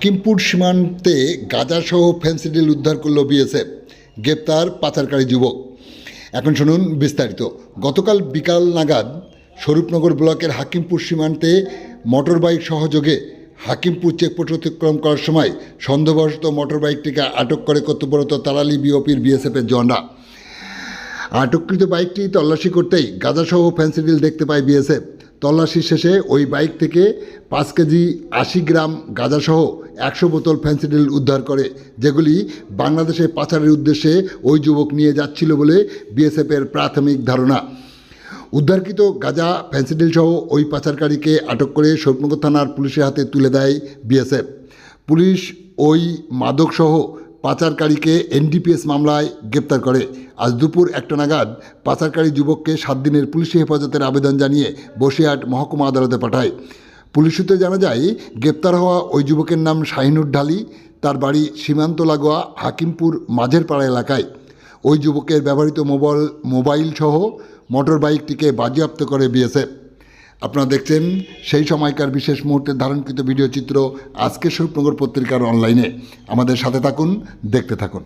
হাকিমপুর সীমান্তে গাঁজাসহ ফেন্সিডিল উদ্ধার করল বিএসএফ। গ্রেপ্তার পাচারকারী যুবক। এখন শুনুন বিস্তারিত। গতকাল বিকাল নাগাদ স্বরূপনগর ব্লকের হাকিমপুর সীমান্তে মোটরবাইক সহযোগে হাকিমপুর চেকপোস্ট অতিক্রম করার সময় সন্দেহবশত মোটরবাইকটিকে আটক করে কর্তব্যরত তারালি বিওপির বিএসএফের জওয়ানরা। আটককৃত বাইকটি তল্লাশি করতেই গাঁজাসহ ফেন্সিডিল দেখতে পায় বিএসএফ। তল্লাশি শেষে ওই বাইক থেকে 5 কেজি 80 গ্রাম গাঁজাসহ 100 বোতল ফেন্সিডিল উদ্ধার করে, যেগুলি বাংলাদেশে পাচারের উদ্দেশ্যে ওই যুবক নিয়ে যাচ্ছিল বলে বিএসএফের প্রাথমিক ধারণা। উদ্ধারকৃত গাঁজা ফেন্সিডিল সহ ওই পাচারকারীকে আটক করে স্বরূপনগর থানার পুলিশের হাতে তুলে দেয় বিএসএফ। পুলিশ ওই মাদকসহ পাচারকারীকে এনডিপিএস মামলায় গ্রেপ্তার করে। আজ দুপুর 1টা নাগাদ পাচারকারী যুবককে 7 দিনের পুলিশি হেফাজতের আবেদন জানিয়ে বসিরহাট মহকুমা আদালতে পাঠায়। পুলিশ সূত্রে জানা যায়, গ্রেপ্তার হওয়া ওই যুবকের নাম শাহিনুর ঢালি। তার বাড়ি সীমান্ত লাগোয়া হাকিমপুর মাঝের পাড়া এলাকায়। ওই যুবকের ব্যবহৃত মোবাইল সহ মোটর বাইকটিকে বাজেয়াপ্ত করে বিএসএফ। আপনারা দেখছেন সেই সময়কার বিশেষ মুহূর্তের ধারণকৃত ভিডিও চিত্র আজকের স্বরূপনগর পত্রিকার অনলাইনে। আমাদের সাথে থাকুন, দেখতে থাকুন।